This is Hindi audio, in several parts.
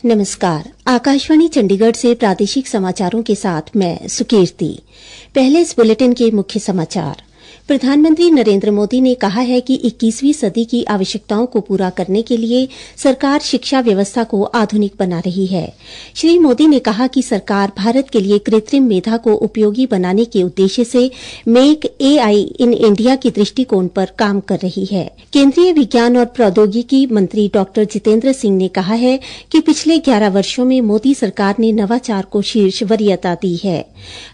नमस्कार। आकाशवाणी चंडीगढ़ से प्रादेशिक समाचारों के साथ मैं सुकीर्ति। पहले इस बुलेटिन के मुख्य समाचार। प्रधानमंत्री नरेंद्र मोदी ने कहा है कि 21वीं सदी की आवश्यकताओं को पूरा करने के लिए सरकार शिक्षा व्यवस्था को आधुनिक बना रही है। श्री मोदी ने कहा कि सरकार भारत के लिए कृत्रिम मेधा को उपयोगी बनाने के उद्देश्य से मेक एआई इन इंडिया की दृष्टिकोण पर काम कर रही है। केंद्रीय विज्ञान और प्रौद्योगिकी मंत्री डॉक्टर जितेंद्र सिंह ने कहा है कि पिछले 11 वर्षों में मोदी सरकार ने नवाचार को शीर्ष वरीयता दी है।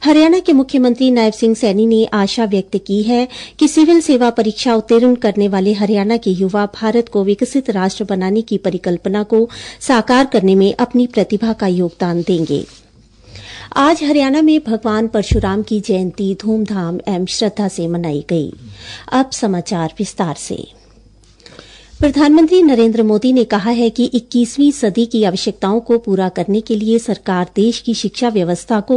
हरियाणा के मुख्यमंत्री नायब सिंह सैनी ने आशा व्यक्त की है कि सिविल सेवा परीक्षा उत्तीर्ण करने वाले हरियाणा के युवा भारत को विकसित राष्ट्र बनाने की परिकल्पना को साकार करने में अपनी प्रतिभा का योगदान देंगे। आज हरियाणा में भगवान परशुराम की जयंती धूमधाम एवं श्रद्धा से मनाई गई। अब समाचार विस्तार से। प्रधानमंत्री नरेंद्र मोदी ने कहा है कि 21वीं सदी की आवश्यकताओं को पूरा करने के लिए सरकार देश की शिक्षा व्यवस्था को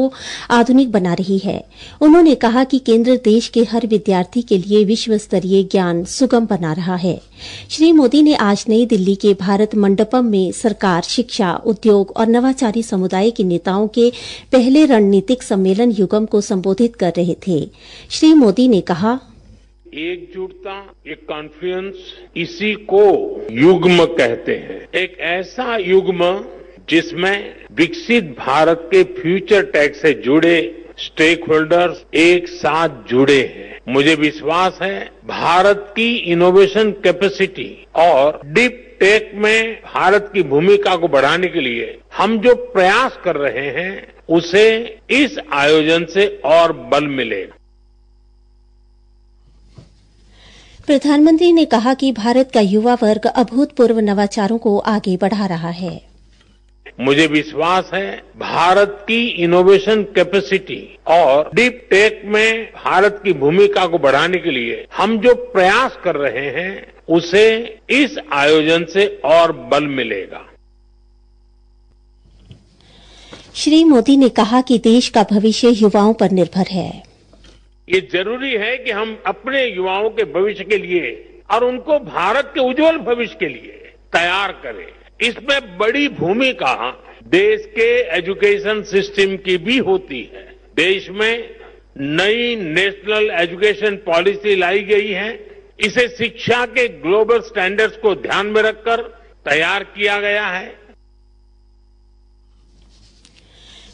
आधुनिक बना रही है। उन्होंने कहा कि केंद्र देश के हर विद्यार्थी के लिए विश्व स्तरीय ज्ञान सुगम बना रहा है। श्री मोदी ने आज नई दिल्ली के भारत मंडपम में सरकार, शिक्षा, उद्योग और नवाचारी समुदाय के नेताओं के पहले रणनीतिक सम्मेलन युगम को संबोधित कर रहे थे। श्री मोदी ने कहा, एकजुटता, एक कॉन्फ्लुएंस, इसी को युग्म कहते हैं। एक ऐसा युग्म जिसमें विकसित भारत के फ्यूचर टेक से जुड़े स्टेक होल्डर्स एक साथ जुड़े हैं। मुझे विश्वास है भारत की इनोवेशन कैपेसिटी और डीप टेक में भारत की भूमिका को बढ़ाने के लिए हम जो प्रयास कर रहे हैं उसे इस आयोजन से और बल मिलेगा। प्रधानमंत्री ने कहा कि भारत का युवा वर्ग अभूतपूर्व नवाचारों को आगे बढ़ा रहा है। मुझे विश्वास है भारत की इनोवेशन कैपेसिटी और डीप टेक में भारत की भूमिका को बढ़ाने के लिए हम जो प्रयास कर रहे हैं उसे इस आयोजन से और बल मिलेगा। श्री मोदी ने कहा कि देश का भविष्य युवाओं पर निर्भर है। ये जरूरी है कि हम अपने युवाओं के भविष्य के लिए और उनको भारत के उज्जवल भविष्य के लिए तैयार करें। इसमें बड़ी भूमिका देश के एजुकेशन सिस्टम की भी होती है। देश में नई नेशनल एजुकेशन पॉलिसी लाई गई है। इसे शिक्षा के ग्लोबल स्टैंडर्ड्स को ध्यान में रखकर तैयार किया गया है।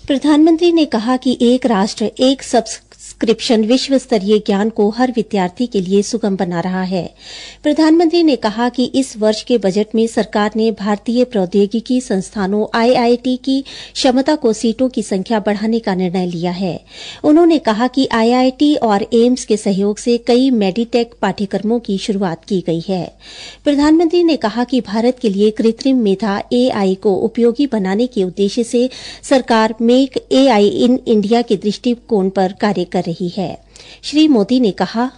प्रधानमंत्री ने कहा कि एक राष्ट्र एक सब्सक्रिप्शन विश्व स्तरीय ज्ञान को हर विद्यार्थी के लिए सुगम बना रहा है। प्रधानमंत्री ने कहा कि इस वर्ष के बजट में सरकार ने भारतीय प्रौद्योगिकी संस्थानों आईआईटी की क्षमता को सीटों की संख्या बढ़ाने का निर्णय लिया है। उन्होंने कहा कि आईआईटी और एम्स के सहयोग से कई मेडिटेक पाठ्यक्रमों की शुरूआत की गई है। प्रधानमंत्री ने कहा कि भारत के लिए कृत्रिम मेधा एआई को उपयोगी बनाने के उद्देश्य से सरकार मेक एआई इन इंडिया के दृष्टिकोण पर कार्य कर रही है। श्री मोदी ने कहा,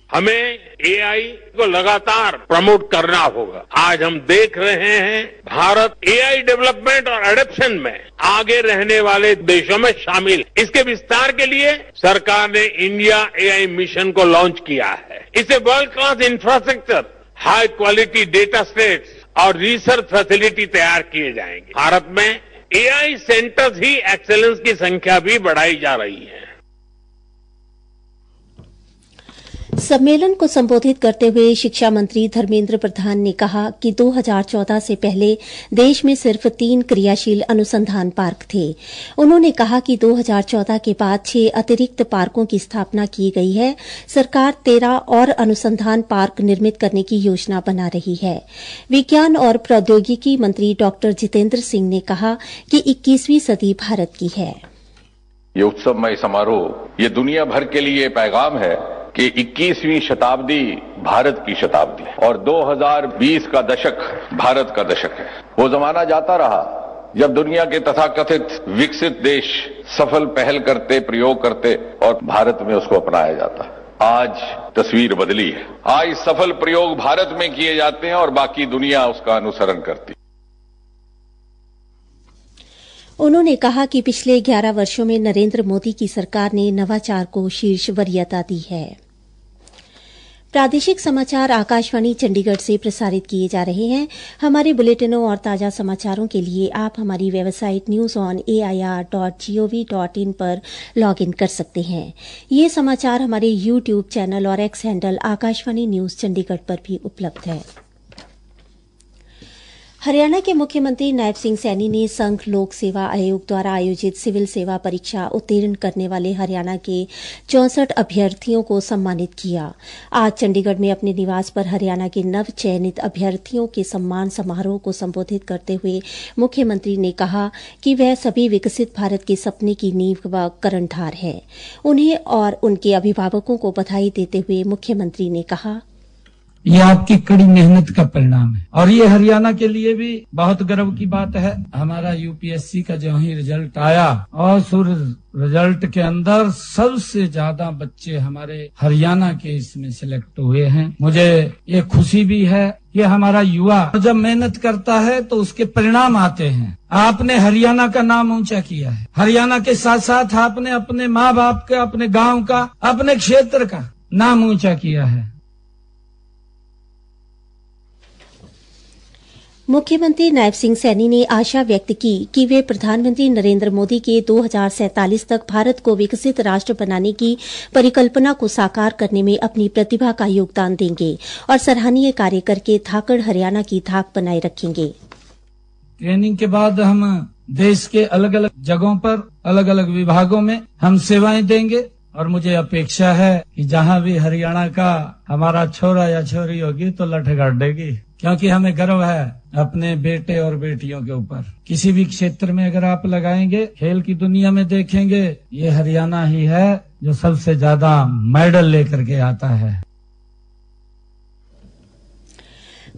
हमें एआई को लगातार प्रमोट करना होगा। आज हम देख रहे हैं भारत एआई डेवलपमेंट और एडॉप्शन में आगे रहने वाले देशों में शामिल। इसके विस्तार के लिए सरकार ने इंडिया एआई मिशन को लॉन्च किया है। इससे world class infrastructure, high quality data sets और रिसर्च फैसिलिटी तैयार किए जाएंगे। भारत में एआई सेंटर्स ही एक्सेलेंस की संख्या भी बढ़ाई जा रही है। सम्मेलन को संबोधित करते हुए शिक्षा मंत्री धर्मेंद्र प्रधान ने कहा कि 2014 से पहले देश में सिर्फ 3 क्रियाशील अनुसंधान पार्क थे। उन्होंने कहा कि 2014 के बाद 6 अतिरिक्त पार्कों की स्थापना की गई है। सरकार 13 और अनुसंधान पार्क निर्मित करने की योजना बना रही है। विज्ञान और प्रौद्योगिकी मंत्री डॉक्टर जितेंद्र सिंह ने कहा कि 21वीं सदी भारत की है। ये उत्सवमय समारोह ये दुनिया भर के लिए पैगाम है कि 21वीं शताब्दी भारत की शताब्दी है और 2020 का दशक भारत का दशक है। वो जमाना जाता रहा जब दुनिया के तथाकथित विकसित देश सफल पहल करते, प्रयोग करते और भारत में उसको अपनाया जाता। आज तस्वीर बदली है। आज सफल प्रयोग भारत में किए जाते हैं और बाकी दुनिया उसका अनुसरण करती है। उन्होंने कहा कि पिछले 11 वर्षों में नरेंद्र मोदी की सरकार ने नवाचार को शीर्ष वरीयता दी है। प्रादेशिक समाचार आकाशवाणी चंडीगढ़ से प्रसारित किए जा रहे हैं। हमारे बुलेटिनों और ताजा समाचारों के लिए आप हमारी वेबसाइट newsonair.gov.in पर लॉग इन कर सकते हैं। ये समाचार हमारे यूट्यूब चैनल और x handle Akashvani news Chandigarh पर भी उपलब्ध है। हरियाणा के मुख्यमंत्री नायब सिंह सैनी ने संघ लोक सेवा आयोग द्वारा आयोजित सिविल सेवा परीक्षा उत्तीर्ण करने वाले हरियाणा के 64 अभ्यर्थियों को सम्मानित किया। आज चंडीगढ़ में अपने निवास पर हरियाणा के नव चयनित अभ्यर्थियों के सम्मान समारोह को संबोधित करते हुए मुख्यमंत्री ने कहा कि वह सभी विकसित भारत के सपने की नींव व कर्णधार है। उन्हें और उनके अभिभावकों को बधाई देते हुए मुख्यमंत्री ने कहा, ये आपकी कड़ी मेहनत का परिणाम है और ये हरियाणा के लिए भी बहुत गर्व की बात है। हमारा यूपीएससी का जो ही रिजल्ट आया और उस रिजल्ट के अंदर सबसे ज्यादा बच्चे हमारे हरियाणा के इसमें सिलेक्ट हुए हैं। मुझे ये खुशी भी है कि हमारा युवा जब मेहनत करता है तो उसके परिणाम आते हैं। आपने हरियाणा का नाम ऊंचा किया है। हरियाणा के साथ साथ आपने अपने माँ बाप का, अपने गाँव का, अपने क्षेत्र का नाम ऊंचा किया है। मुख्यमंत्री नायब सिंह सैनी ने आशा व्यक्त की कि वे प्रधानमंत्री नरेंद्र मोदी के 2047 तक भारत को विकसित राष्ट्र बनाने की परिकल्पना को साकार करने में अपनी प्रतिभा का योगदान देंगे और सराहनीय कार्य करके धाकड़ हरियाणा की धाक बनाए रखेंगे। ट्रेनिंग के बाद हम देश के अलग अलग जगहों पर, अलग अलग विभागों में हम सेवाएं देंगे और मुझे अपेक्षा है कि जहां भी हरियाणा का हमारा छोरा या छोरी होगी तो लठ गाड़ेगी, क्योंकि हमें गर्व है अपने बेटे और बेटियों के ऊपर। किसी भी क्षेत्र में अगर आप लगाएंगे, खेल की दुनिया में देखेंगे, ये हरियाणा ही है जो सबसे ज्यादा मेडल लेकर के आता है।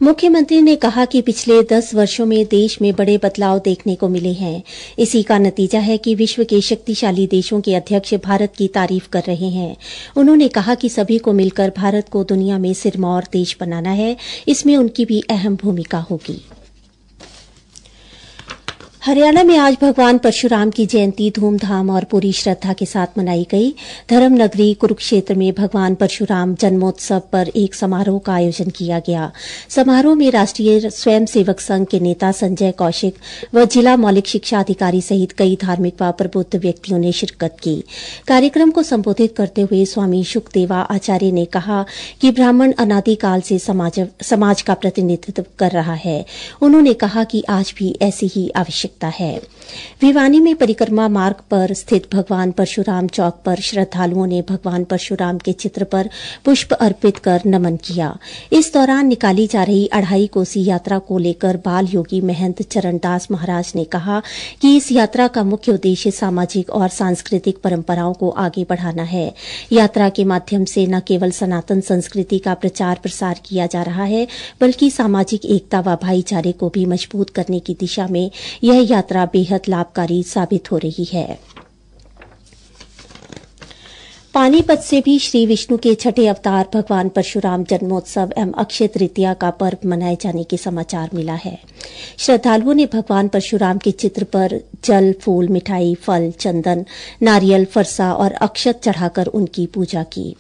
मुख्यमंत्री ने कहा कि पिछले 10 वर्षों में देश में बड़े बदलाव देखने को मिले हैं। इसी का नतीजा है कि विश्व के शक्तिशाली देशों के अध्यक्ष भारत की तारीफ कर रहे हैं। उन्होंने कहा कि सभी को मिलकर भारत को दुनिया में सिरमौर देश बनाना है। इसमें उनकी भी अहम भूमिका होगी। हरियाणा में आज भगवान परशुराम की जयंती धूमधाम और पूरी श्रद्धा के साथ मनाई गई। धर्म नगरी कुरुक्षेत्र में भगवान परशुराम जन्मोत्सव पर एक समारोह का आयोजन किया गया। समारोह में राष्ट्रीय स्वयंसेवक संघ के नेता संजय कौशिक व जिला मौलिक शिक्षा अधिकारी सहित कई धार्मिक व प्रबुद्ध व्यक्तियों ने शिरकत की। कार्यक्रम को संबोधित करते हुए स्वामी शुकदेवा आचार्य ने कहा कि ब्राह्मण अनादिकाल से समाज का प्रतिनिधित्व कर रहा है। उन्होंने कहा कि आज भी ऐसी ही आवश्यकता है। भिवानी में परिक्रमा मार्ग पर स्थित भगवान परशुराम चौक पर श्रद्धालुओं ने भगवान परशुराम के चित्र पर पुष्प अर्पित कर नमन किया। इस दौरान निकाली जा रही 2.5 कोसी यात्रा को लेकर बाल योगी महंत चरणदास महाराज ने कहा कि इस यात्रा का मुख्य उद्देश्य सामाजिक और सांस्कृतिक परंपराओं को आगे बढ़ाना है। यात्रा के माध्यम से न केवल सनातन संस्कृति का प्रचार प्रसार किया जा रहा है, बल्कि सामाजिक एकता व भाईचारे को भी मजबूत करने की दिशा में यह यात्रा बेहद लाभकारी साबित हो रही है। पानीपत से भी श्री विष्णु के छठे अवतार भगवान परशुराम जन्मोत्सव एवं अक्षय तृतीया का पर्व मनाए जाने के समाचार मिला है। श्रद्धालुओं ने भगवान परशुराम के चित्र पर जल, फूल, मिठाई, फल, चंदन, नारियल, फरसा और अक्षत चढ़ाकर उनकी पूजा की।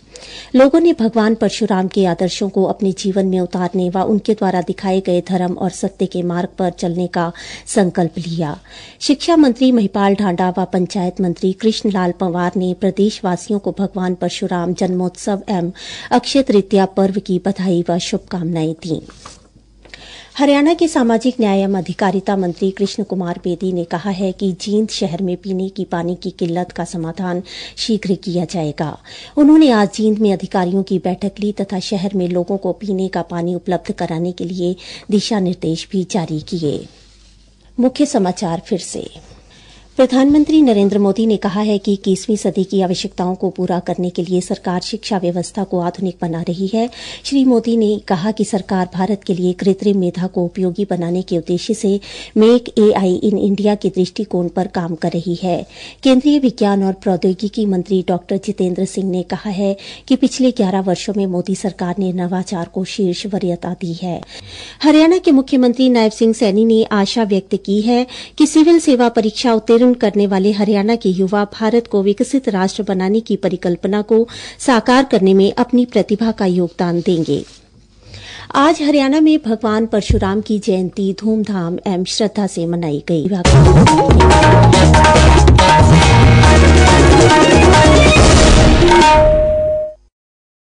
लोगों ने भगवान परशुराम के आदर्शों को अपने जीवन में उतारने व उनके द्वारा दिखाए गए धर्म और सत्य के मार्ग पर चलने का संकल्प लिया। शिक्षा मंत्री महिपाल ढांडा व पंचायत मंत्री कृष्णलाल पंवार ने प्रदेशवासियों को भगवान परशुराम जन्मोत्सव एवं अक्षय तृतीया पर्व की बधाई व शुभकामनाएं दी। हरियाणा के सामाजिक न्याय एवं अधिकारिता मंत्री कृष्ण कुमार बेदी ने कहा है कि जींद शहर में पीने की पानी की किल्लत का समाधान शीघ्र किया जाएगा। उन्होंने आज जींद में अधिकारियों की बैठक ली तथा शहर में लोगों को पीने का पानी उपलब्ध कराने के लिए दिशा निर्देश भी जारी किए। मुख्य समाचार फिर से। प्रधानमंत्री नरेंद्र मोदी ने कहा है कि 21वीं सदी की आवश्यकताओं को पूरा करने के लिए सरकार शिक्षा व्यवस्था को आधुनिक बना रही है। श्री मोदी ने कहा कि सरकार भारत के लिए कृत्रिम मेधा को उपयोगी बनाने के उद्देश्य से मेक एआई इन इंडिया के दृष्टिकोण पर काम कर रही है। केंद्रीय विज्ञान और प्रौद्योगिकी मंत्री डॉक्टर जितेंद्र सिंह ने कहा है कि पिछले 11 वर्षों में मोदी सरकार ने नवाचार को शीर्ष वरीयता दी है। हरियाणा के मुख्यमंत्री नायब सिंह सैनी ने आशा व्यक्त की है कि सिविल सेवा परीक्षा उत्तीर्ण उत्तीर्ण करने वाले हरियाणा के युवा भारत को विकसित राष्ट्र बनाने की परिकल्पना को साकार करने में अपनी प्रतिभा का योगदान देंगे। आज हरियाणा में भगवान परशुराम की जयंती धूमधाम एवं श्रद्धा से मनाई गई।